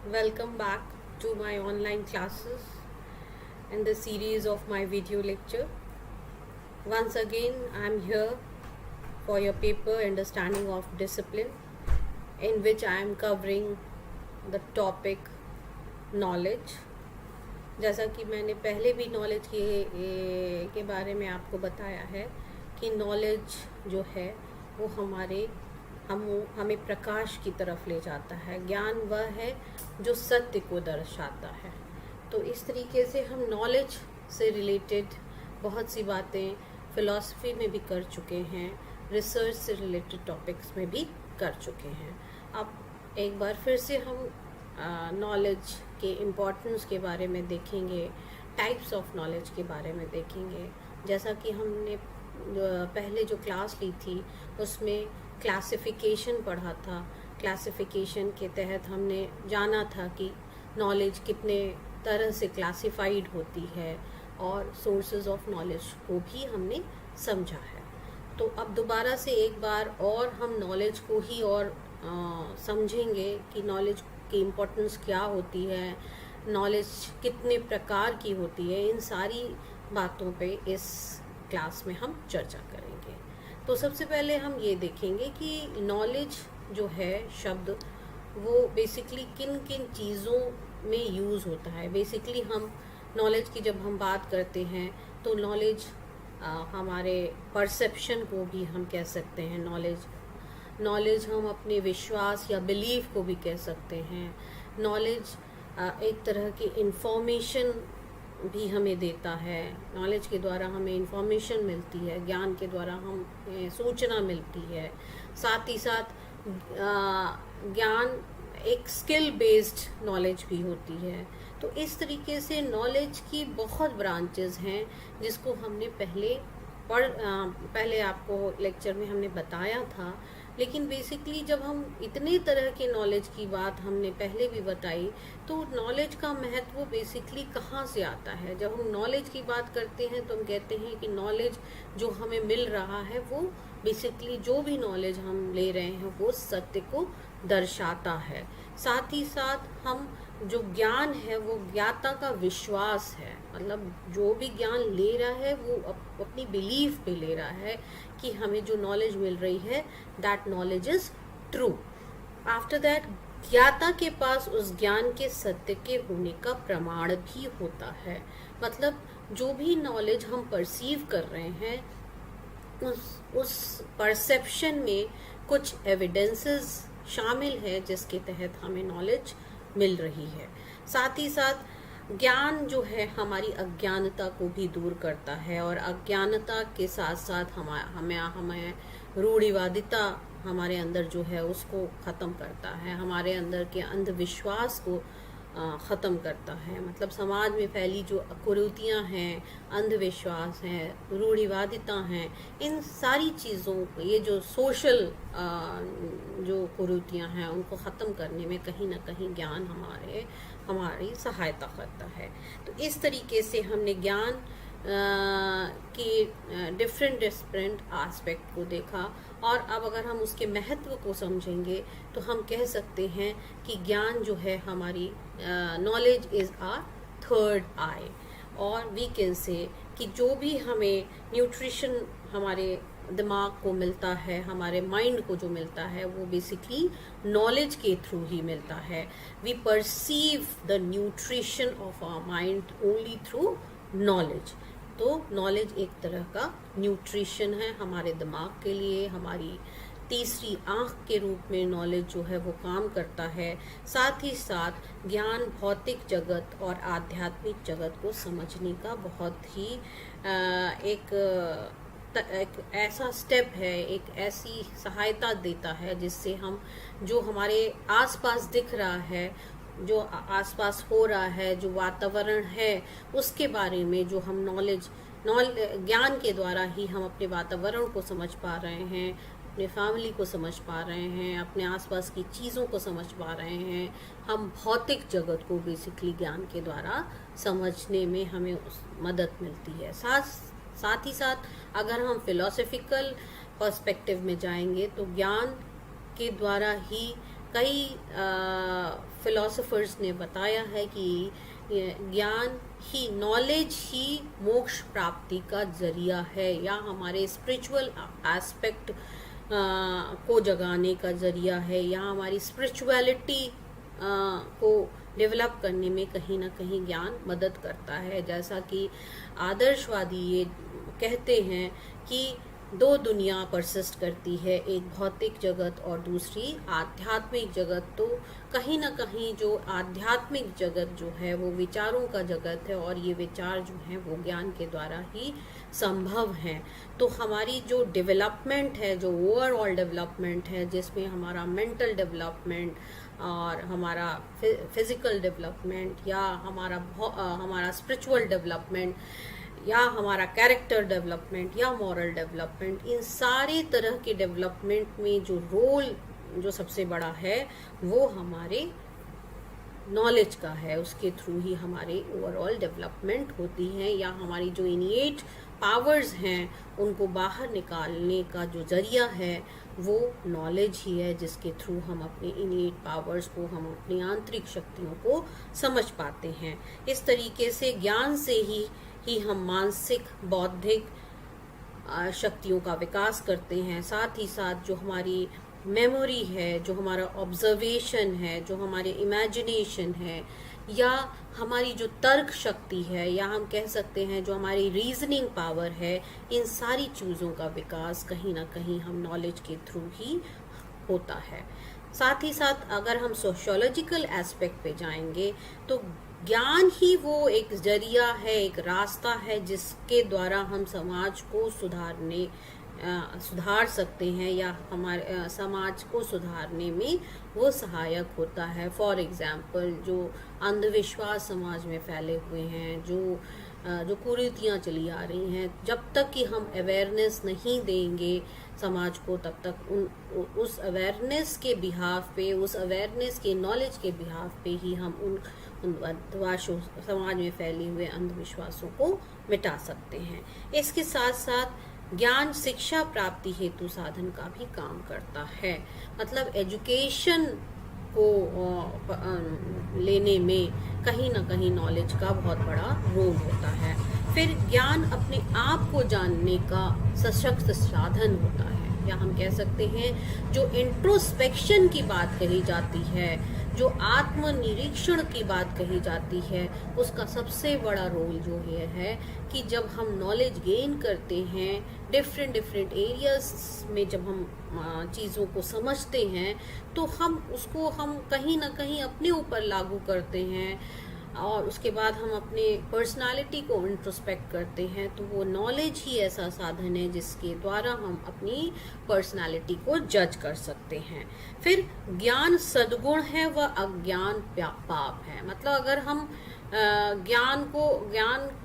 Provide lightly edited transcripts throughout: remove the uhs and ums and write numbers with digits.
Welcome back to my online classes and the series of my video lecture. Once again, I am here for your paper Understanding of Discipline, in which I am covering the topic knowledge. जैसा कि मैंने पहले भी knowledge के बारे में आपको बताया है कि नॉलेज जो है वो हमें प्रकाश की तरफ ले जाता है। ज्ञान वह है जो सत्य को दर्शाता है। तो इस तरीके से हम नॉलेज से रिलेटेड बहुत सी बातें फ़िलॉसफी में भी कर चुके हैं, रिसर्च से रिलेटेड टॉपिक्स में भी कर चुके हैं। अब एक बार फिर से हम नॉलेज के इम्पोर्टेंस के बारे में देखेंगे, टाइप्स ऑफ नॉलेज के बारे में देखेंगे। जैसा कि हमने पहले जो क्लास ली थी उसमें क्लासिफिकेशन पढ़ा था। क्लासिफिकेशन के तहत हमने जाना था कि नॉलेज कितने तरह से क्लासिफाइड होती है और सोर्सेज ऑफ नॉलेज को भी हमने समझा है। तो अब दोबारा से एक बार और हम नॉलेज को ही और समझेंगे कि नॉलेज की इम्पोर्टेंस क्या होती है, नॉलेज कितने प्रकार की होती है। इन सारी बातों पे इस क्लास में हम चर्चा करेंगे। तो सबसे पहले हम ये देखेंगे कि नॉलेज जो है शब्द वो बेसिकली किन किन चीज़ों में यूज़ होता है। बेसिकली हम नॉलेज की जब हम बात करते हैं तो नॉलेज हमारे परसेप्शन को भी हम कह सकते हैं। नॉलेज हम अपने विश्वास या बिलीफ को भी कह सकते हैं। नॉलेज एक तरह की इंफॉर्मेशन भी हमें देता है। नॉलेज के द्वारा हमें इंफॉर्मेशन मिलती है, ज्ञान के द्वारा हम सूचना मिलती है। साथ ही साथ ज्ञान एक स्किल बेस्ड नॉलेज भी होती है। तो इस तरीके से नॉलेज की बहुत ब्रांचेस हैं जिसको हमने पहले आपको लेक्चर में हमने बताया था। लेकिन बेसिकली जब हम इतने तरह के नॉलेज की बात हमने पहले भी बताई, तो नॉलेज का महत्व बेसिकली कहाँ से आता है। जब हम नॉलेज की बात करते हैं तो हम कहते हैं कि नॉलेज जो हमें मिल रहा है वो बेसिकली जो भी नॉलेज हम ले रहे हैं वो सत्य को दर्शाता है। साथ ही साथ हम जो ज्ञान है वो ज्ञाता का विश्वास है। मतलब जो भी ज्ञान ले रहा है वो अपनी बिलीफ पे ले रहा है कि हमें जो नॉलेज मिल रही है that knowledge is true. After that ज्ञाता के पास उस ज्ञान के सत्य के होने का प्रमाण भी होता है। मतलब जो भी नॉलेज हम परसीव कर रहे हैं उस परसेप्शन में कुछ एविडेंसेस शामिल है जिसके तहत हमें नॉलेज मिल रही है। साथ ही साथ ज्ञान जो है हमारी अज्ञानता को भी दूर करता है और अज्ञानता के साथ साथ हमें रूढ़िवादिता हमारे अंदर जो है उसको ख़त्म करता है। हमारे अंदर के अंधविश्वास को ख़त्म करता है। मतलब समाज में फैली जो कुरीतियाँ हैं, अंधविश्वास हैं, रूढ़िवादिता हैं, इन सारी चीज़ों ये जो सोशल जो कुरीतियाँ हैं उनको ख़त्म करने में कहीं ना कहीं ज्ञान हमारी सहायता करता है। तो इस तरीके से हमने ज्ञान के डिफरेंट एस्पेक्ट को देखा। और अब अगर हम उसके महत्व को समझेंगे तो हम कह सकते हैं कि ज्ञान जो है हमारी नॉलेज इज़ आवर थर्ड आई। और वी कैन से कि जो भी हमें न्यूट्रिशन हमारे दिमाग को मिलता है, हमारे माइंड को जो मिलता है वो बेसिकली नॉलेज के थ्रू ही मिलता है। We perceive the nutrition of our mind only through knowledge. तो नॉलेज एक तरह का न्यूट्रिशन है हमारे दिमाग के लिए। हमारी तीसरी आँख के रूप में नॉलेज जो है वो काम करता है। साथ ही साथ ज्ञान भौतिक जगत और आध्यात्मिक जगत को समझने का बहुत ही एक ऐसा स्टेप है, एक ऐसी सहायता देता है जिससे हम जो हमारे आसपास दिख रहा है, जो आसपास हो रहा है, जो वातावरण है उसके बारे में जो हम ज्ञान के द्वारा ही हम अपने वातावरण को समझ पा रहे हैं, अपने फैमिली को समझ पा रहे हैं, अपने आसपास की चीज़ों को समझ पा रहे हैं। हम भौतिक जगत को बेसिकली ज्ञान के द्वारा समझने में हमें मदद मिलती है। साथ ही साथ अगर हम फिलोसफिकल पर्सपेक्टिव में जाएंगे तो ज्ञान के द्वारा ही कई फिलोसोफर्स ने बताया है कि ज्ञान ही, नॉलेज ही मोक्ष प्राप्ति का जरिया है, या हमारे स्पिरिचुअल एस्पेक्ट को जगाने का जरिया है, या हमारी स्पिरिचुअलिटी को डेवलप करने में कहीं ना कहीं ज्ञान मदद करता है। जैसा कि आदर्शवादी ये कहते हैं कि दो दुनिया परसिस्ट करती है, एक भौतिक जगत और दूसरी आध्यात्मिक जगत। तो कहीं ना कहीं जो आध्यात्मिक जगत जो है वो विचारों का जगत है, और ये विचार जो हैं वो ज्ञान के द्वारा ही संभव हैं। तो हमारी जो डेवलपमेंट है, जो ओवरऑल डेवलपमेंट है, जिसमें हमारा मेंटल डेवलपमेंट और हमारा फिजिकल डेवलपमेंट, या हमारा स्पिरिचुअल डेवलपमेंट, या हमारा कैरेक्टर डेवलपमेंट, या मॉरल डेवलपमेंट, इन सारे तरह के डेवलपमेंट में जो रोल जो सबसे बड़ा है वो हमारे नॉलेज का है। उसके थ्रू ही हमारे ओवरऑल डेवलपमेंट होती है, या हमारी जो इनिएट पावर्स हैं उनको बाहर निकालने का जो जरिया है वो नॉलेज ही है, जिसके थ्रू हम अपने इनिएट पावर्स को, हम अपनी आंतरिक शक्तियों को समझ पाते हैं। इस तरीके से ज्ञान से ही हम मानसिक, बौद्धिक शक्तियों का विकास करते हैं। साथ ही साथ जो हमारी मेमोरी है, जो हमारा ऑब्जर्वेशन है, जो हमारे इमेजिनेशन है, या हमारी जो तर्क शक्ति है, या हम कह सकते हैं जो हमारी रीजनिंग पावर है, इन सारी चीज़ों का विकास कहीं ना कहीं हम नॉलेज के थ्रू ही होता है। साथ ही साथ अगर हम सोशियोलॉजिकल एस्पेक्ट पे जाएंगे तो ज्ञान ही वो एक जरिया है, एक रास्ता है जिसके द्वारा हम समाज को सुधार सकते हैं, या हमारे समाज को सुधारने में वो सहायक होता है। फॉर एग्जाम्पल, जो अंधविश्वास समाज में फैले हुए हैं, जो कुरीतियाँ चली आ रही हैं, जब तक कि हम अवेयरनेस नहीं देंगे समाज को, तब तक उस अवेयरनेस के बिहाफ पे, उस अवेयरनेस के नॉलेज के बिहाफ पे ही हम उन समाज में फैले हुए अंधविश्वासों को मिटा सकते हैं। इसके साथ साथ ज्ञान शिक्षा प्राप्ति हेतु साधन का भी काम करता है। मतलब एजुकेशन को लेने में कहीं ना कहीं नॉलेज का बहुत बड़ा रोल होता है। फिर ज्ञान अपने आप को जानने का सशक्त साधन होता है, या हम कह सकते हैं जो इंट्रोस्पेक्शन की बात कही जाती है, जो आत्मनिरीक्षण की बात कही जाती है, उसका सबसे बड़ा रोल जो ये है कि जब हम नॉलेज गेन करते हैं डिफरेंट एरियाज में, जब हम चीज़ों को समझते हैं तो हम उसको कहीं ना कहीं अपने ऊपर लागू करते हैं, और उसके बाद हम अपने पर्सनालिटी को इंट्रोस्पेक्ट करते हैं। तो वो नॉलेज ही ऐसा साधन है जिसके द्वारा हम अपनी पर्सनालिटी को जज कर सकते हैं। फिर ज्ञान सद्गुण है व अज्ञान पाप है। मतलब अगर हम ज्ञान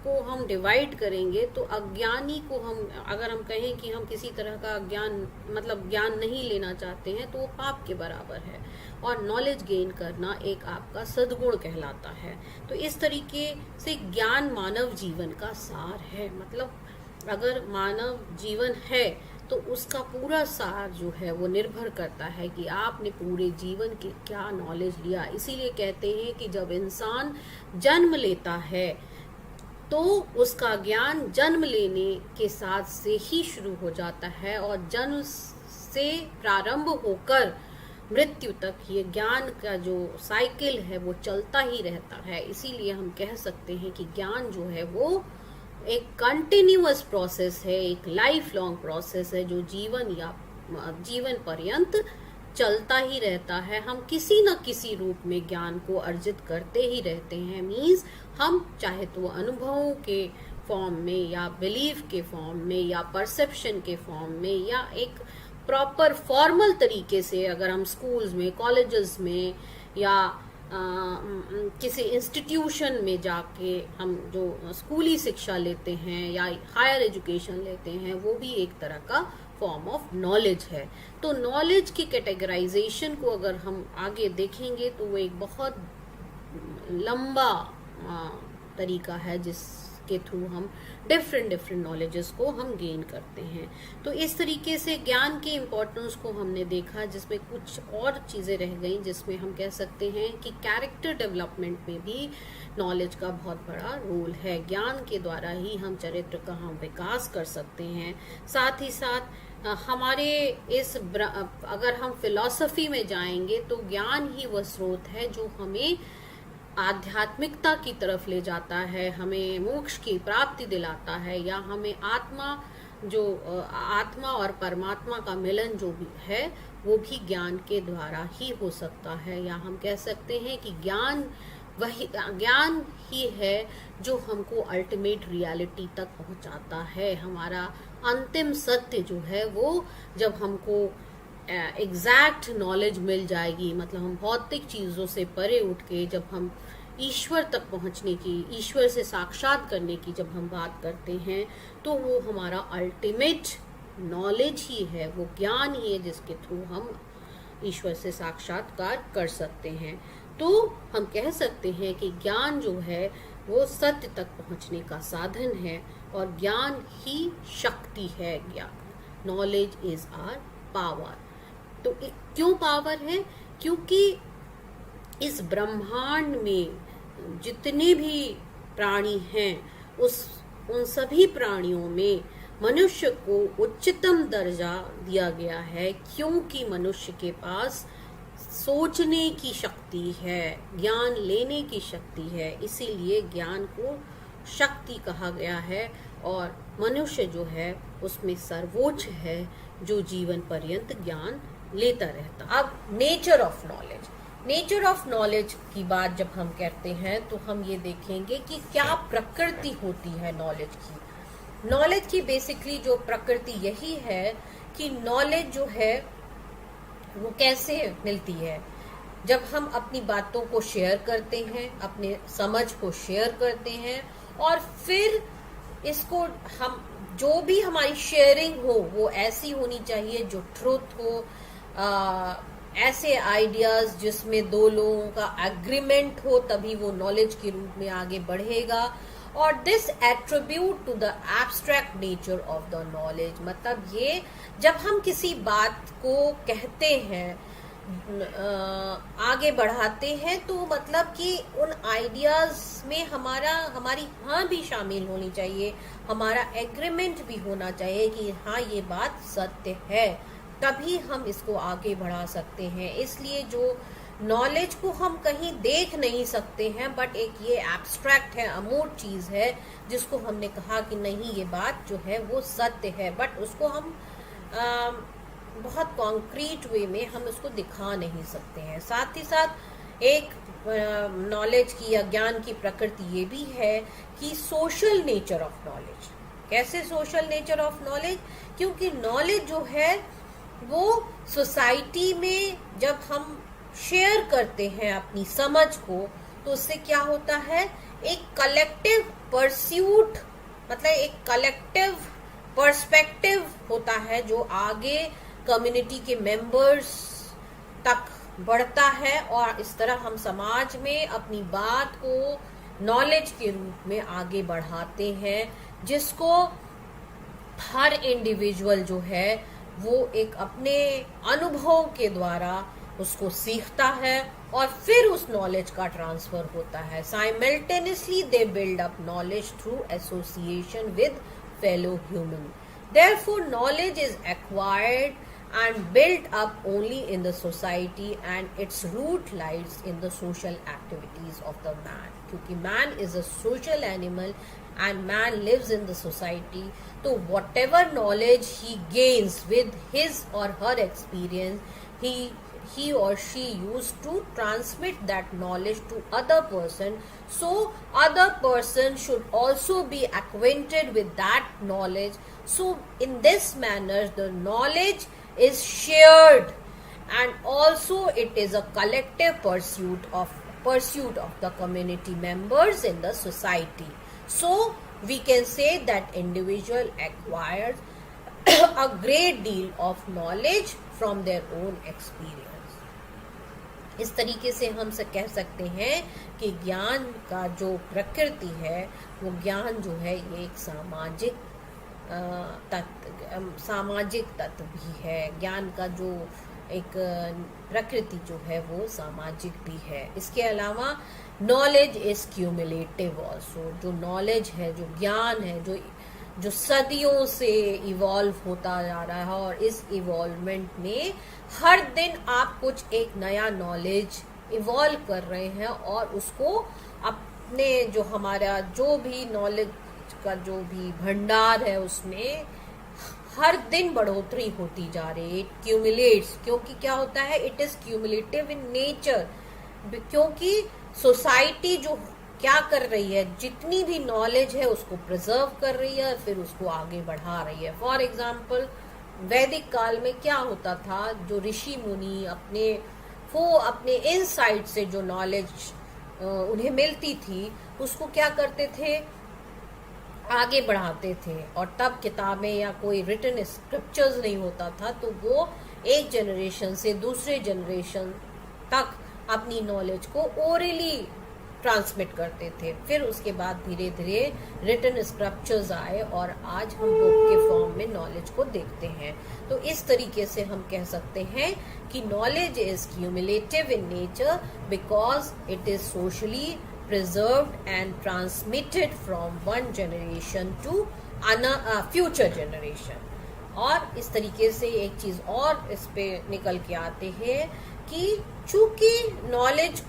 को हम डिवाइड करेंगे तो अज्ञानी को अगर हम कहें कि हम किसी तरह का ज्ञान नहीं लेना चाहते हैं तो वो पाप के बराबर है, और नॉलेज गेन करना एक आपका सद्गुण कहलाता है। तो इस तरीके से ज्ञान मानव जीवन का सार है। मतलब अगर मानव जीवन है तो उसका पूरा सार जो है वो निर्भर करता है कि आपने पूरे जीवन के क्या नॉलेज लिया। इसीलिए कहते हैं कि जब इंसान जन्म लेता है तो उसका ज्ञान जन्म लेने के साथ से ही शुरू हो जाता है, और जन्म से प्रारंभ होकर मृत्यु तक ये ज्ञान का जो साइकिल है वो चलता ही रहता है। इसीलिए हम कह सकते हैं कि ज्ञान जो है वो एक कंटिन्यूअस प्रोसेस है, एक लाइफ लॉन्ग प्रोसेस है, जो जीवन पर्यंत चलता ही रहता है। हम किसी न किसी रूप में ज्ञान को अर्जित करते ही रहते हैं। मीन्स हम चाहे तो अनुभवों के फॉर्म में, या बिलीफ के फॉर्म में, या परसेप्शन के फॉर्म में, या एक प्रॉपर फॉर्मल तरीके से अगर हम स्कूल्स में, कॉलेजेस में, या किसी इंस्टीट्यूशन में जाके हम जो स्कूली शिक्षा लेते हैं या हायर एजुकेशन लेते हैं, वो भी एक तरह का फॉर्म ऑफ नॉलेज है। तो नॉलेज की कैटेगराइजेशन को अगर हम आगे देखेंगे तो वो एक बहुत लंबा तरीका है के थ्रू हम डिफरेंट नॉलेजेस को हम गेन करते हैं। तो इस तरीके से ज्ञान के इम्पोर्टेंस को हमने देखा, जिसमें कुछ और चीज़ें रह गई, जिसमें हम कह सकते हैं कि कैरेक्टर डेवलपमेंट में भी नॉलेज का बहुत बड़ा रोल है। ज्ञान के द्वारा ही हम चरित्र का हम विकास कर सकते हैं। साथ ही साथ हमारे अगर हम फिलॉसफी में जाएंगे तो ज्ञान ही वह स्रोत है जो हमें आध्यात्मिकता की तरफ ले जाता है, हमें मोक्ष की प्राप्ति दिलाता है, या हमें आत्मा और परमात्मा का मिलन जो भी है वो भी ज्ञान के द्वारा ही हो सकता है। या हम कह सकते हैं कि ज्ञान ही है जो हमको अल्टीमेट रियलिटी तक पहुंचाता है। हमारा अंतिम सत्य जो है वो जब हमको एग्जैक्ट नॉलेज मिल जाएगी, मतलब हम भौतिक चीज़ों से परे उठ के जब हम ईश्वर तक पहुंचने की, ईश्वर से साक्षात करने की जब हम बात करते हैं, तो वो हमारा अल्टीमेट नॉलेज ही है, वो ज्ञान ही है जिसके थ्रू हम ईश्वर से साक्षात्कार कर सकते हैं। तो हम कह सकते हैं कि ज्ञान जो है वो सत्य तक पहुंचने का साधन है, और ज्ञान ही शक्ति है। ज्ञान, नॉलेज इज आवर पावर। तो क्यों पावर है? क्योंकि इस ब्रह्मांड में जितने भी प्राणी हैं उन सभी प्राणियों में मनुष्य को उच्चतम दर्जा दिया गया है, क्योंकि मनुष्य के पास सोचने की शक्ति है, ज्ञान लेने की शक्ति है, इसीलिए ज्ञान को शक्ति कहा गया है। और मनुष्य जो है उसमें सर्वोच्च है जो जीवन पर्यंत ज्ञान लेता रहता। अब नेचर ऑफ नॉलेज की बात जब हम करते हैं तो हम ये देखेंगे कि क्या प्रकृति होती है नॉलेज की बेसिकली जो प्रकृति यही है कि नॉलेज जो है वो कैसे मिलती है। जब हम अपनी बातों को शेयर करते हैं, अपने समझ को शेयर करते हैं, और फिर इसको हम जो भी हमारी शेयरिंग हो वो ऐसी होनी चाहिए जो ट्रुथ हो, ऐसे आइडियाज जिसमें दो लोगों का एग्रीमेंट हो, तभी वो नॉलेज के रूप में आगे बढ़ेगा। और this attribute to the abstract nature of the knowledge, मतलब ये जब हम किसी बात को कहते हैं, आगे बढ़ाते हैं, तो मतलब कि उन आइडियाज में हमारी हाँ भी शामिल होनी चाहिए, हमारा एग्रीमेंट भी होना चाहिए कि हाँ ये बात सत्य है, तभी हम इसको आगे बढ़ा सकते हैं। इसलिए जो नॉलेज को हम कहीं देख नहीं सकते हैं, बट एक ये एब्स्ट्रैक्ट है, अमूर्त चीज है, जिसको हमने कहा कि नहीं ये बात जो है वो सत्य है, बट उसको हम बहुत कॉन्क्रीट वे में हम उसको दिखा नहीं सकते हैं। साथ ही साथ एक नॉलेज की या ज्ञान की प्रकृति ये भी है कि सोशल नेचर ऑफ नॉलेज। कैसे सोशल नेचर ऑफ नॉलेज? क्योंकि नॉलेज जो है वो सोसाइटी में जब हम शेयर करते हैं अपनी समझ को, तो उससे क्या होता है, एक कलेक्टिव परस्यूट, मतलब एक कलेक्टिव पर्सपेक्टिव होता है जो आगे कम्युनिटी के मेंबर्स तक बढ़ता है, और इस तरह हम समाज में अपनी बात को नॉलेज के रूप में आगे बढ़ाते हैं, जिसको हर इंडिविजुअल जो है वो एक अपने अनुभव के द्वारा उसको सीखता है और फिर उस नॉलेज का ट्रांसफर होता है। Simultaneously they build up knowledge through association with fellow human. Therefore, knowledge is acquired and built up only in the society, and its root lies in the social activities of the man. क्योंकि man is a social animal and man lives in the society, so whatever knowledge he gains with his or her experience, he or she used to transmit that knowledge to other person, so other person should also be acquainted with that knowledge. So in this manner the knowledge is shared, and also it is a collective pursuit of the community members in the society. So we can say that individual acquires a great deal of knowledge from their own experience. इस तरीके से हम कह सकते हैं कि ज्ञान का जो प्रकृति है वो ज्ञान जो है ये एक सामाजिक तत्व भी है। ज्ञान का जो एक प्रकृति जो है वो सामाजिक भी है। इसके अलावा नॉलेज इज क्यूमुलेटिव ऑल्सो। जो नॉलेज है, जो ज्ञान है, जो सदियों से इवॉल्व होता जा रहा है, और इस इवॉल्वमेंट में हर दिन आप कुछ एक नया नॉलेज इवॉल्व कर रहे हैं और उसको अपने जो हमारा जो भी नॉलेज का जो भी भंडार है उसमें हर दिन बढ़ोतरी होती जा रही है। इट क्यूमुलेट्स, क्योंकि क्या होता है, it is cumulative in nature. क्योंकि सोसाइटी जो क्या कर रही है, जितनी भी नॉलेज है उसको प्रिजर्व कर रही है, फिर उसको आगे बढ़ा रही है। फॉर एग्जाम्पल वैदिक काल में क्या होता था, जो ऋषि मुनि अपने इनसाइट से जो नॉलेज उन्हें मिलती थी उसको क्या करते थे, आगे बढ़ाते थे। और तब किताबें या कोई रिटन स्क्रिप्चर्स नहीं होता था, तो वो एक जनरेशन से दूसरे जनरेशन तक अपनी नॉलेज को ओरली ट्रांसमिट करते थे। फिर उसके बाद धीरे धीरे रिटन स्क्रिप्चर्स आए और आज हम बुक के फॉर्म में नॉलेज को देखते हैं। तो इस तरीके से हम कह सकते हैं कि knowledge is cumulative in nature because it is socially preserved and transmitted from one generation to future generation। और इस तरीके से एक चीज और इस पे निकल के आते हैं कि चूंकि नॉलेज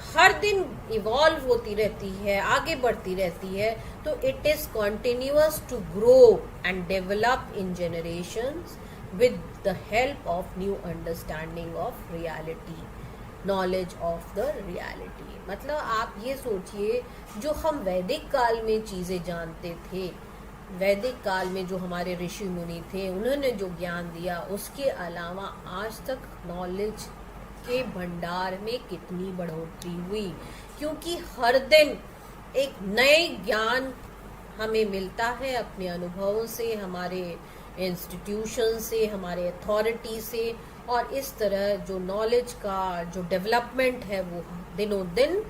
हर दिन इवॉल्व होती रहती है, आगे बढ़ती रहती है, तो it is continuous to grow and develop in generations with the help of new understanding of reality, knowledge of the reality. मतलब आप ये सोचिए, जो हम वैदिक काल में चीजें जानते थे, वैदिक काल में जो हमारे ऋषि मुनि थे उन्होंने जो ज्ञान दिया, उसके अलावा आज तक नॉलेज के भंडार में कितनी बढ़ोतरी हुई। क्योंकि हर दिन एक नए ज्ञान हमें मिलता है अपने अनुभवों से, हमारे इंस्टीट्यूशन से, हमारे अथॉरिटी से, और इस तरह जो नॉलेज का जो डेवलपमेंट है वो दिनों दिन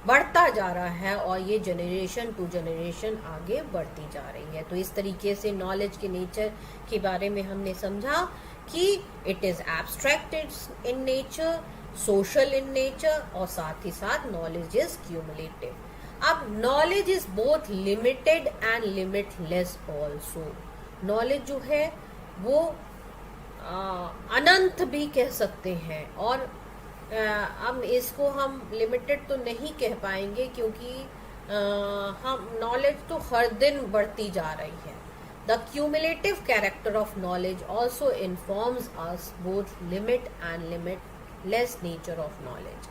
बढ़ता जा रहा है और ये जनरेशन टू जनरेशन आगे बढ़ती जा रही है। तो इस तरीके से नॉलेज के नेचर के बारे में हमने समझा कि it is abstracted in nature, social in nature, और साथ ही साथ नॉलेज इज क्यूमुलेटिव। अब knowledge is both limited and limitless also. Knowledge जो है वो अनंत भी कह सकते हैं, और अब इसको हम लिमिटेड तो नहीं कह पाएंगे क्योंकि हम नॉलेज तो हर दिन बढ़ती जा रही है। The cumulative character of knowledge also informs us both limit and limitless nature of knowledge.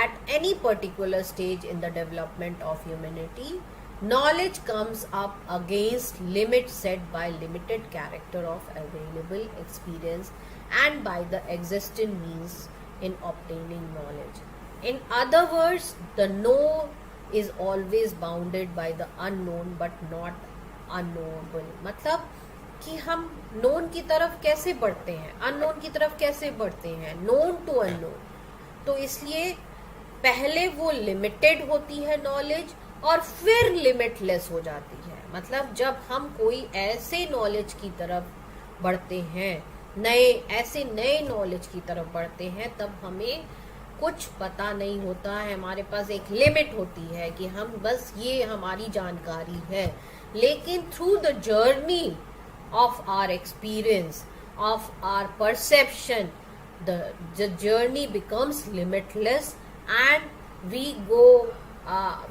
At any particular stage in the development of humanity, knowledge comes up against limits set by limited character of available experience and by the existing means in obtaining knowledge. In other words, the known is always bounded by the unknown but not unknowable। मतलब कि हम known की तरफ कैसे बढ़ते हैं, unknown की तरफ कैसे बढ़ते हैं, known to unknown। तो इसलिए पहले वो लिमिटेड होती है नॉलेज और फिर लिमिटलेस हो जाती है। मतलब जब हम कोई ऐसे नॉलेज की तरफ बढ़ते हैं, ऐसे नए नॉलेज की तरफ बढ़ते हैं, तब हमें कुछ पता नहीं होता है, हमारे पास एक लिमिट होती है कि हम बस ये हमारी जानकारी है। लेकिन through the journey of our experience, of our perception, the journey becomes limitless and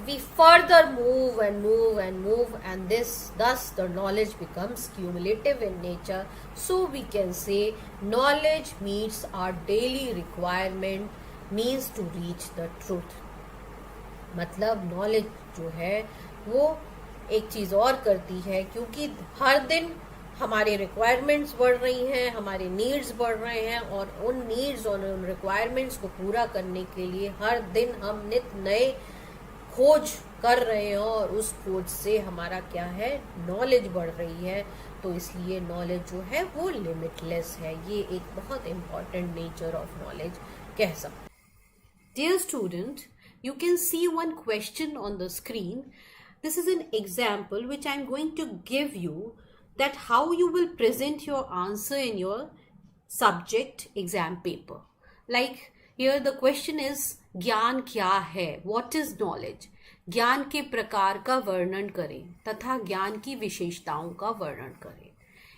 we further move and move and move, and thus the knowledge becomes cumulative in nature. So we can say knowledge meets our daily requirement, means to reach the truth। मतलब knowledge जो है वो एक चीज और करती है, क्योंकि हर दिन हमारे रिक्वायरमेंट्स बढ़ रही हैं, हमारे नीड्स बढ़ रहे हैं, और उन नीड्स और उन रिक्वायरमेंट्स को पूरा करने के लिए हर दिन हम नित नए खोज कर रहे हैं, और उस खोज से हमारा क्या है, नॉलेज बढ़ रही है। तो इसलिए नॉलेज जो है वो लिमिटलेस है। ये एक बहुत इम्पॉर्टेंट नेचर ऑफ नॉलेज कह सकते हैं। Dear student, you can see one question on the screen. This is an example which I am going to give you, that how you will present your answer in your subject exam paper. Like here the question is, ज्ञान क्या है? What is knowledge? ज्ञान के प्रकार का वर्णन करें तथा ज्ञान की विशेषताओं का वर्णन करें.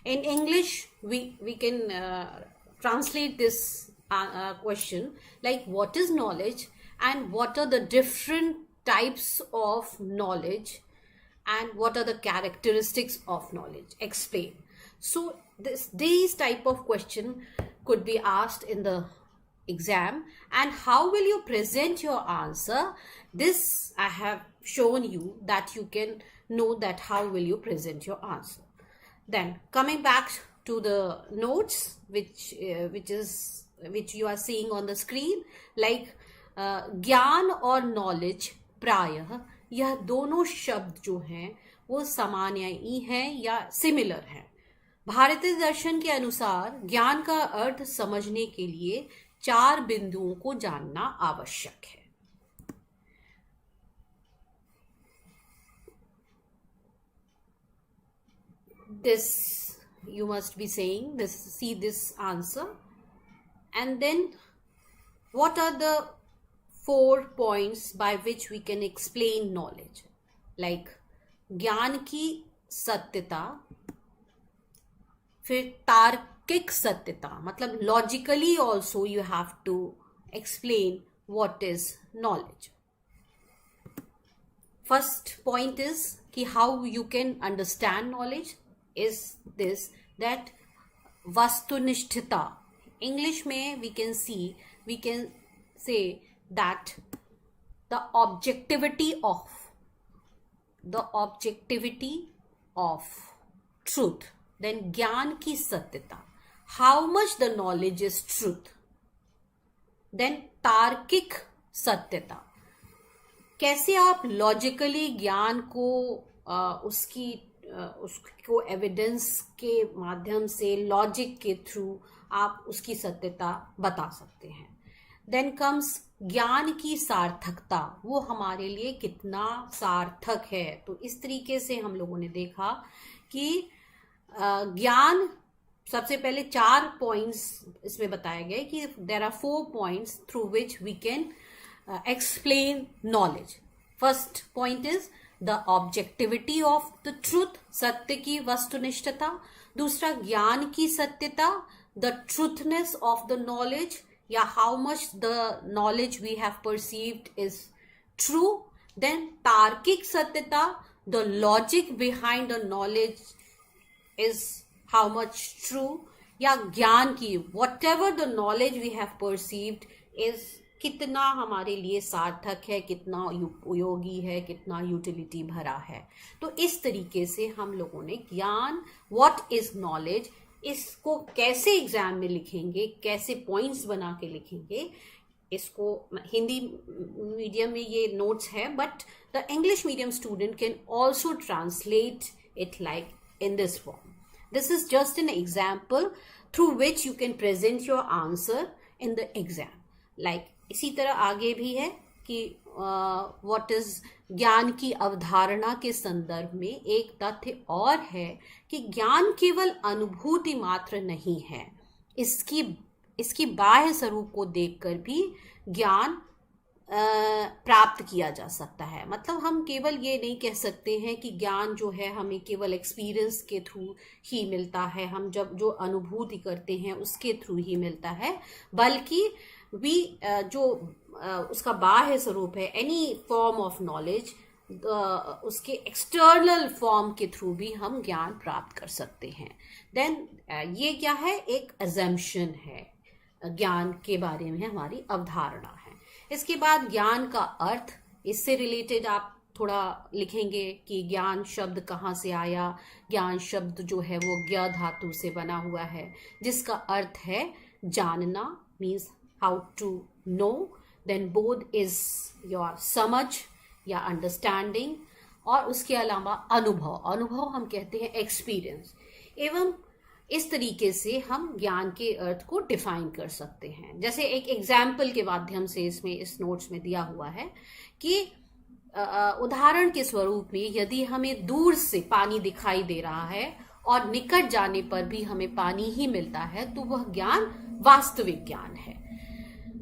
In English, we can translate this question like, what is knowledge and what are the different types of knowledge and what are the characteristics of knowledge? Explain. So these type of question could be asked in the exam. And how will you present your answer? This I have shown you, that you can know that how will you present your answer. Then coming back to the notes which you are seeing on the screen, like ज्ञान और knowledge प्रायः यह दोनों शब्द जो हैं वो समान्ययी हैं या सिमिलर हैं. भारतीय दर्शन के अनुसार ज्ञान का अर्थ समझने के लिए 4 बिंदुओं को जानना आवश्यक है. This you must be saying, this, see this answer, and then what are the 4 points by which we can explain knowledge? Like ज्ञान की सत्यता, फिर तार्किक सत्यता, मतलब logically also you have to explain what is knowledge. First point is कि how you can understand knowledge is this, that वस्तुनिष्ठता. English में we can say that the objectivity of truth. Then ज्ञान की सत्यता, how much the knowledge is truth. Then तार्किक सत्यता, कैसे आप logically ज्ञान को उसको एविडेंस के माध्यम से, लॉजिक के थ्रू आप उसकी सत्यता बता सकते हैं. देन कम्स ज्ञान की सार्थकता, वो हमारे लिए कितना सार्थक है. तो इस तरीके से हम लोगों ने देखा कि ज्ञान, सबसे पहले 4 पॉइंट्स इसमें बताए गए कि there are 4 points through which we can explain knowledge. First point is the objectivity of the truth, सत्य की वस्तुनिष्ठता. दूसरा ज्ञान की सत्यता, the truthness of the knowledge, या how much the knowledge we have perceived is true. Then तार्किक सत्यता, the logic behind the knowledge is how much true. या ज्ञान की, whatever the knowledge we have perceived is कितना हमारे लिए सार्थक है, कितना उपयोगी है, कितना यूटिलिटी भरा है. तो इस तरीके से हम लोगों ने ज्ञान, व्हाट इज नॉलेज, इसको कैसे एग्जाम में लिखेंगे, कैसे पॉइंट्स बना के लिखेंगे, इसको हिंदी मीडियम में ये नोट्स है, but the English medium student can also translate it like in this form. This is just an example through which you can present your answer in the exam. Like इसी तरह आगे भी है कि what is, ज्ञान की अवधारणा के संदर्भ में एक तथ्य और है कि ज्ञान केवल अनुभूति मात्र नहीं है, इसकी बाह्य स्वरूप को देखकर भी ज्ञान प्राप्त किया जा सकता है. मतलब हम केवल ये नहीं कह सकते हैं कि ज्ञान जो है हमें केवल एक्सपीरियंस के थ्रू ही मिलता है, हम जब जो अनुभूति करते हैं उसके थ्रू ही मिलता है, बल्कि जो उसका बाह्य स्वरूप है, एनी फॉर्म ऑफ नॉलेज, उसके एक्सटर्नल फॉर्म के थ्रू भी हम ज्ञान प्राप्त कर सकते हैं. देन ये क्या है, एक अजम्पशन है, ज्ञान के बारे में हमारी अवधारणा है. इसके बाद ज्ञान का अर्थ, इससे रिलेटेड आप थोड़ा लिखेंगे कि ज्ञान शब्द कहाँ से आया. ज्ञान शब्द जो है वो ज्ञ धातु से बना हुआ है, जिसका अर्थ है जानना, means how to know. Then both is your समझ या अंडरस्टैंडिंग, और उसके अलावा अनुभव हम कहते हैं एक्सपीरियंस. एवं इस तरीके से हम ज्ञान के अर्थ को डिफाइन कर सकते हैं। जैसे एक एग्जाम्पल के माध्यम से इसमें इस नोट्स में दिया हुआ है कि उदाहरण के स्वरूप में यदि हमें दूर से पानी दिखाई दे रहा है और निकट जाने पर भी हमें पानी ही मिलता है तो वह ज्ञान वास्तविक ज्ञान है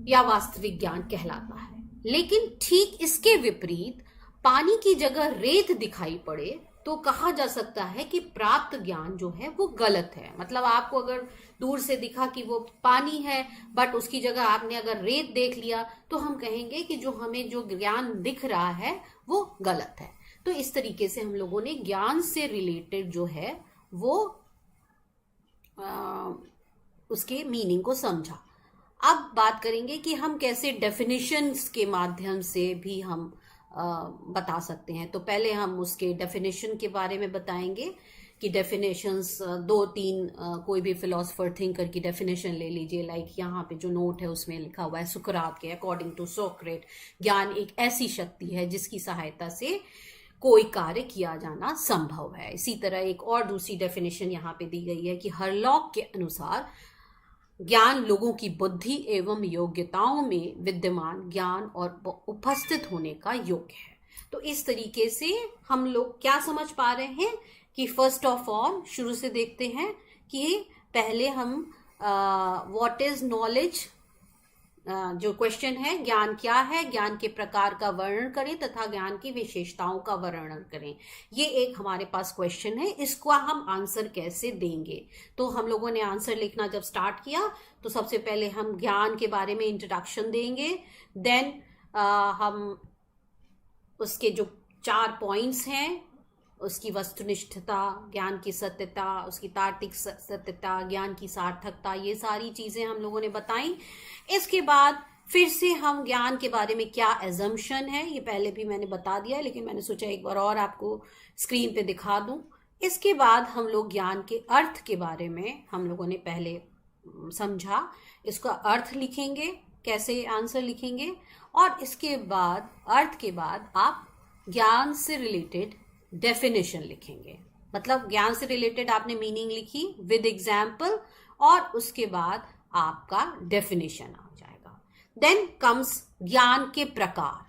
या वास्तविक ज्ञान कहलाता है। लेकिन ठीक इसके विपरीत पानी की जगह रेत दिखाई पड़े तो कहा जा सकता है कि प्राप्त ज्ञान जो है वो गलत है। मतलब आपको अगर दूर से दिखा कि वो पानी है बट उसकी जगह आपने अगर रेत देख लिया तो हम कहेंगे कि जो हमें जो ज्ञान दिख रहा है वो गलत है। तो इस तरीके से हम लोगों ने ज्ञान से रिलेटेड जो है वो उसके मीनिंग को समझा। अब बात करेंगे कि हम कैसे डेफिनेशंस के माध्यम से भी हम बता सकते हैं। तो पहले हम उसके डेफिनेशन के बारे में बताएंगे कि डेफिनेशंस दो तीन कोई भी फिलोसोफर थिंकर की डेफिनेशन ले लीजिए। लाइक यहाँ पे जो नोट है उसमें लिखा हुआ है सुकरात के अकॉर्डिंग टू सोक्रेट ज्ञान एक ऐसी शक्ति है जिसकी सहायता से कोई कार्य किया जाना संभव है। इसी तरह एक और दूसरी डेफिनेशन यहाँ पे दी गई है कि हरलॉक के अनुसार ज्ञान लोगों की बुद्धि एवं योग्यताओं में विद्यमान ज्ञान और उपस्थित होने का योग्य है। तो इस तरीके से हम लोग क्या समझ पा रहे हैं कि फर्स्ट ऑफ ऑल शुरू से देखते हैं कि पहले हम व्हाट इज नॉलेज, जो क्वेश्चन है ज्ञान क्या है, ज्ञान के प्रकार का वर्णन करें तथा ज्ञान की विशेषताओं का वर्णन करें। ये एक हमारे पास क्वेश्चन है, इसको हम आंसर कैसे देंगे। तो हम लोगों ने आंसर लिखना जब स्टार्ट किया तो सबसे पहले हम ज्ञान के बारे में इंट्रोडक्शन देंगे, देन हम उसके जो 4 पॉइंट्स हैं उसकी वस्तुनिष्ठता, ज्ञान की सत्यता, उसकी तार्किक सत्यता, ज्ञान की सार्थकता, ये सारी चीजें हम लोगों ने बताई। इसके बाद फिर से हम ज्ञान के बारे में क्या एजम्पशन है ये पहले भी मैंने बता दिया लेकिन मैंने सोचा एक बार और आपको स्क्रीन पे दिखा दूं। इसके बाद हम लोग ज्ञान के अर्थ के बारे में हम लोगों ने पहले समझा, इसका अर्थ लिखेंगे, कैसे आंसर लिखेंगे, और इसके बाद अर्थ के बाद आप ज्ञान से रिलेटेड डेफिनेशन लिखेंगे। मतलब ज्ञान से रिलेटेड आपने मीनिंग लिखी विद एग्जाम्पल और उसके बाद आपका डेफिनेशन आ जाएगा। देन कम्स ज्ञान के प्रकार।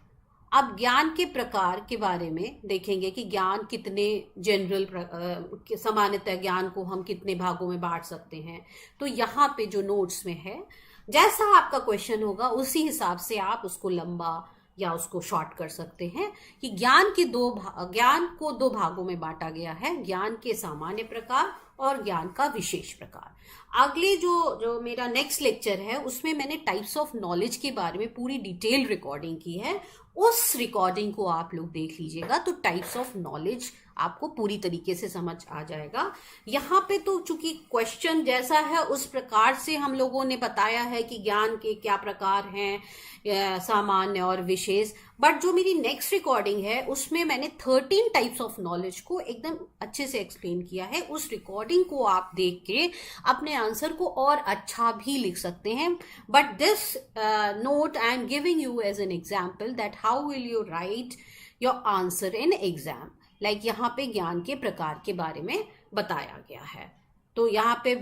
अब ज्ञान के प्रकार के बारे में देखेंगे कि ज्ञान कितने जनरल सामान्यतः ज्ञान को हम कितने भागों में बांट सकते हैं। तो यहाँ पे जो नोट्स में है जैसा आपका क्वेश्चन होगा उसी हिसाब से आप उसको लंबा या उसको शॉर्ट कर सकते हैं कि ज्ञान को 2 भागों में बांटा गया है, ज्ञान के सामान्य प्रकार और ज्ञान का विशेष प्रकार। अगले जो मेरा नेक्स्ट लेक्चर है उसमें मैंने टाइप्स ऑफ नॉलेज के बारे में पूरी डिटेल रिकॉर्डिंग की है, उस रिकॉर्डिंग को आप लोग देख लीजिएगा तो टाइप्स ऑफ नॉलेज आपको पूरी तरीके से समझ आ जाएगा। यहाँ पे तो चूंकि क्वेश्चन जैसा है उस प्रकार से हम लोगों ने बताया है कि ज्ञान के क्या प्रकार हैं, सामान्य और विशेष, बट जो मेरी नेक्स्ट रिकॉर्डिंग है उसमें मैंने 13 टाइप्स ऑफ नॉलेज को एकदम अच्छे से एक्सप्लेन किया है। उस रिकॉर्डिंग को आप देख के अपने आंसर को और अच्छा भी लिख सकते हैं। But this note I am giving you as an example that how will you write your answer in exam. Like यहाँ पे ज्ञान के प्रकार के बारे में बताया गया है। तो यहाँ पे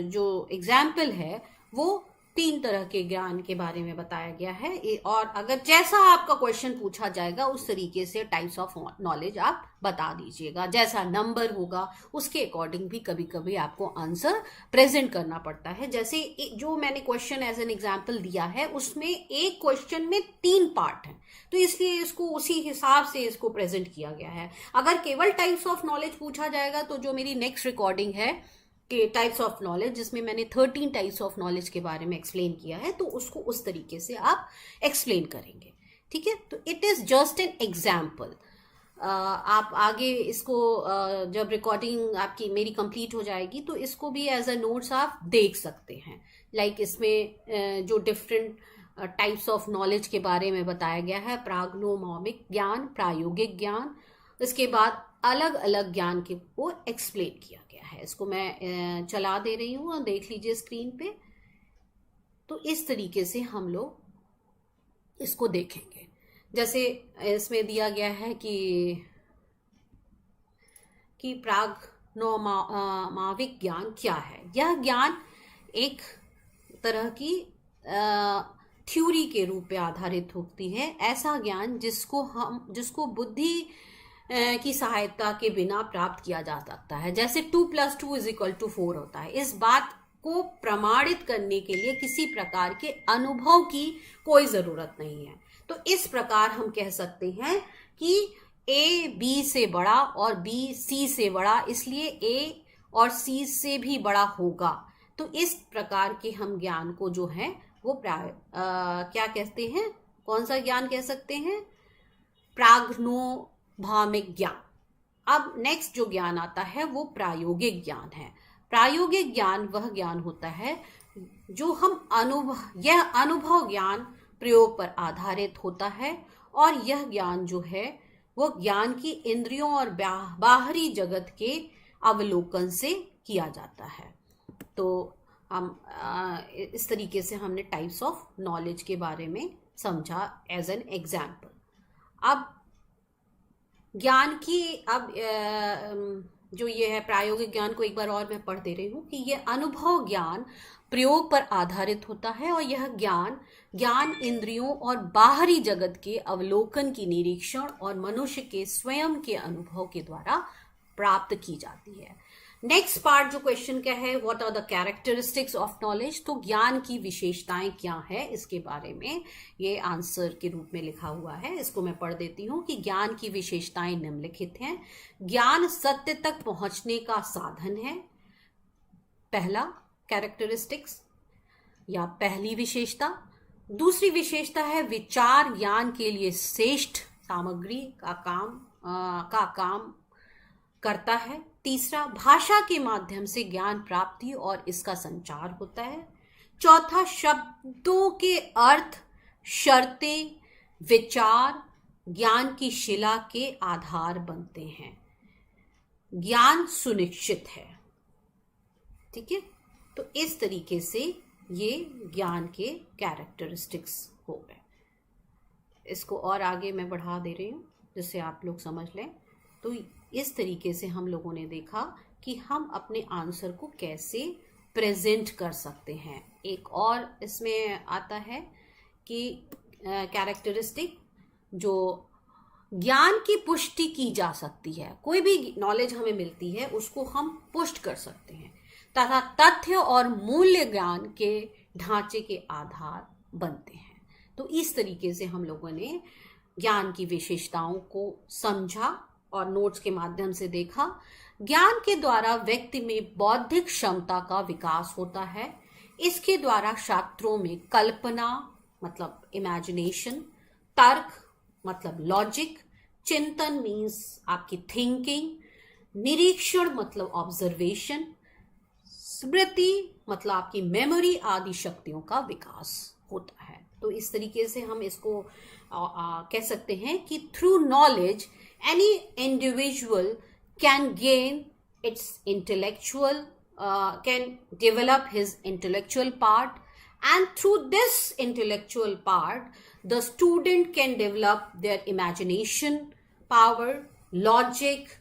जो एग्जाम्पल है वो 3 तरह के ज्ञान के बारे में बताया गया है और अगर जैसा आपका क्वेश्चन पूछा जाएगा उस तरीके से टाइप्स ऑफ नॉलेज आप बता दीजिएगा। जैसा नंबर होगा उसके अकॉर्डिंग भी कभी कभी आपको आंसर प्रेजेंट करना पड़ता है। जैसे जो मैंने क्वेश्चन एज एन एग्जाम्पल दिया है उसमें एक क्वेश्चन में 3 पार्ट हैं तो इसलिए इसको उसी हिसाब से इसको प्रेजेंट किया गया है। अगर केवल टाइप्स ऑफ नॉलेज पूछा जाएगा तो जो मेरी नेक्स्ट रिकॉर्डिंग है कि टाइप्स ऑफ नॉलेज जिसमें मैंने 13 टाइप्स ऑफ नॉलेज के बारे में एक्सप्लेन किया है तो उसको उस तरीके से आप एक्सप्लेन करेंगे। ठीक है, तो it is just an example. आप आगे इसको जब रिकॉर्डिंग आपकी मेरी कंप्लीट हो जाएगी तो इसको भी एज अ नोट्स आप देख सकते हैं। लाइक इसमें जो डिफरेंट टाइप्स ऑफ नॉलेज के बारे में बताया गया है, प्रागनोमॉमिक ज्ञान, प्रायोगिक ज्ञान, इसके बाद अलग अलग ज्ञान के को एक्सप्लेन किया गया है। इसको मैं चला दे रही हूँ और देख लीजिए स्क्रीन पे। तो इस तरीके से हम लोग इसको देखेंगे। जैसे इसमें दिया गया है कि नौमाविक ज्ञान क्या है? यह ज्ञान एक तरह की थ्योरी के रूप में आधारित होती है, ऐसा ज्ञान जिसको बुद्धि की सहायता के बिना प्राप्त किया जा सकता है। जैसे 2+2=4 होता है। इस बात को प्रमाणित करने के लिए किसी प्रकार के अनुभव की कोई जरूरत नहीं है। तो इस प्रकार हम कह सकते हैं कि ए बी से बड़ा और बी सी से बड़ा, इसलिए ए और सी से भी बड़ा होगा। तो इस प्रकार के हम ज्ञान को जो है वो क्या कहते हैं, कौन सा ज्ञान कह सकते हैं? प्रागैतिहासिक ज्ञान। अब नेक्स्ट जो ज्ञान आता है वो प्रायोगिक ज्ञान है। प्रायोगिक ज्ञान वह ज्ञान होता है जो यह अनुभव ज्ञान प्रयोग पर आधारित होता है, और यह ज्ञान जो है वो ज्ञान की इंद्रियों और बाहरी जगत के अवलोकन से किया जाता है। तो हम इस तरीके से हमने टाइप्स ऑफ नॉलेज के बारे में समझा एज एन एग्जाम्पल। अब ज्ञान की जो ये है प्रायोगिक ज्ञान को एक बार और मैं पढ़ दे रही हूँ कि ये अनुभव ज्ञान प्रयोग पर आधारित होता है, और यह ज्ञान इंद्रियों और बाहरी जगत के अवलोकन की निरीक्षण और मनुष्य के स्वयं के अनुभव के द्वारा प्राप्त की जाती है। नेक्स्ट पार्ट जो क्वेश्चन का है, what are the characteristics of knowledge? तो ज्ञान की विशेषताएं क्या है, इसके बारे में ये आंसर के रूप में लिखा हुआ है। इसको मैं पढ़ देती हूँ कि ज्ञान की विशेषताएं निम्नलिखित हैं। ज्ञान सत्य तक पहुंचने का साधन है, पहला कैरेक्टरिस्टिक्स या पहली विशेषता। दूसरी विशेषता है विचार ज्ञान के लिए श्रेष्ठ सामग्री का काम करता है। तीसरा, भाषा के माध्यम से ज्ञान प्राप्ति और इसका संचार होता है। चौथा, शब्दों के अर्थ, शर्तें, विचार ज्ञान की शिला के आधार बनते हैं। ज्ञान सुनिश्चित है। ठीक है, तो इस तरीके से ये ज्ञान के कैरेक्टरिस्टिक्स हो गए। इसको और आगे मैं बढ़ा दे रही हूँ जिससे आप लोग समझ लें। तो इस तरीके से हम लोगों ने देखा कि हम अपने आंसर को कैसे प्रेजेंट कर सकते हैं। एक और इसमें आता है कि कैरेक्टरिस्टिक जो ज्ञान की पुष्टि की जा सकती है, कोई भी नॉलेज हमें मिलती है उसको हम पुष्ट कर सकते हैं तथा तथ्य और मूल्य ज्ञान के ढांचे के आधार बनते हैं। तो इस तरीके से हम लोगों ने ज्ञान की विशेषताओं को समझा और नोट्स के माध्यम से देखा। ज्ञान के द्वारा व्यक्ति में बौद्धिक क्षमता का विकास होता है। इसके द्वारा छात्रों में कल्पना मतलब इमेजिनेशन, तर्क मतलब लॉजिक, चिंतन मीन्स आपकी थिंकिंग, निरीक्षण मतलब ऑब्जर्वेशन, स्मृति मतलब आपकी मेमोरी आदि शक्तियों का विकास होता है। तो इस तरीके से हम इसको कह सकते हैं कि through knowledge any individual can gain its can develop his intellectual part, and through this intellectual part the student can develop their imagination power, logic,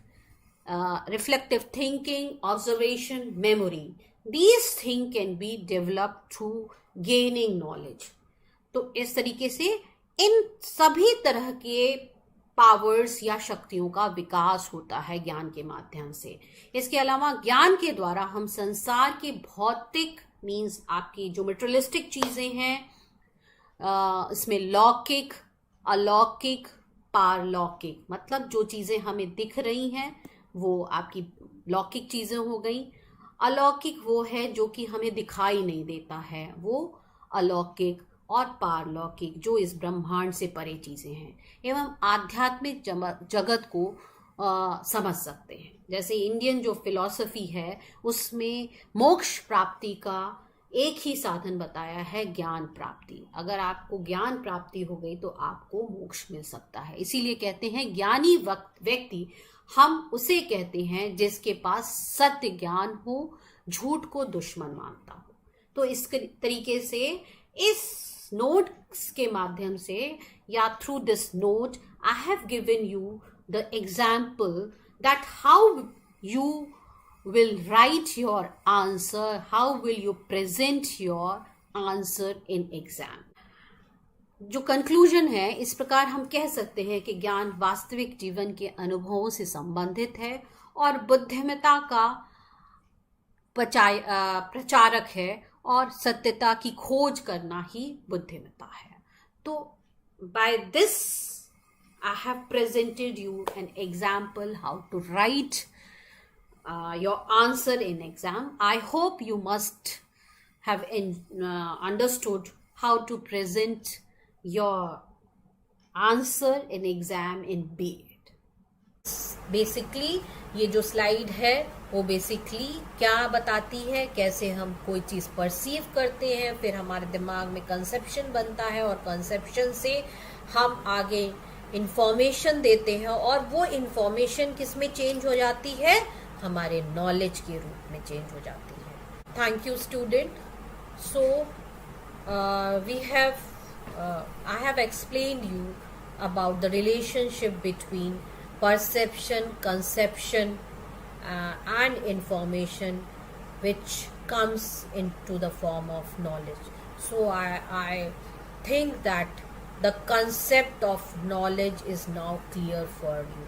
reflective thinking, observation, memory. These things can be developed through gaining knowledge. तो इस तरीके से इन सभी तरह के powers या शक्तियों का विकास होता है ज्ञान के माध्यम से। इसके अलावा ज्ञान के द्वारा हम संसार के भौतिक मीन्स आपकी जो मटेरियलिस्टिक चीजें हैं, इसमें लौकिक, अलौकिक, पारलौकिक मतलब जो चीजें हमें दिख रही हैं वो आपकी लौकिक चीजें हो गई। अलौकिक वो है जो कि हमें दिखाई नहीं देता है, वो अलौकिक। और पारलौकिक जो इस ब्रह्मांड से परे चीजें हैं, एवं आध्यात्मिक जगत को समझ सकते हैं। जैसे इंडियन जो फिलॉसफी है उसमें मोक्ष प्राप्ति का एक ही साधन बताया है, ज्ञान प्राप्ति। अगर आपको ज्ञान प्राप्ति हो गई तो आपको मोक्ष मिल सकता है। इसीलिए कहते हैं ज्ञानी व्यक्ति हम उसे कहते हैं जिसके पास सत्य ज्ञान हो, झूठ को दुश्मन मानता हो। तो इस तरीके से इस नोट्स के माध्यम से या through this note I have given you the example that how you will write your answer, how will you present your answer in exam. जो कंक्लूजन है, इस प्रकार हम कह सकते हैं कि ज्ञान वास्तविक जीवन के अनुभवों से संबंधित है और बुद्धिमत्ता का प्रचारक है और सत्यता की खोज करना ही बुद्धिमत्ता है. तो by this I have presented you an example how to write your answer in exam. I hope you must have understood how to present your answer in exam in B.Ed. Basically ये जो slide है वो basically क्या बताती है, कैसे हम कोई चीज़ परसीव करते हैं, फिर हमारे दिमाग में कंसेप्शन बनता है और कंसेप्शन से हम आगे इंफॉर्मेशन देते हैं और वो इंफॉर्मेशन किस में चेंज हो जाती है, हमारे नॉलेज के रूप में चेंज हो जाती है. Thank you student. So I have explained you about the relationship between perception, conception and information which comes into the form of knowledge. So I think that the concept of knowledge is now clear for you.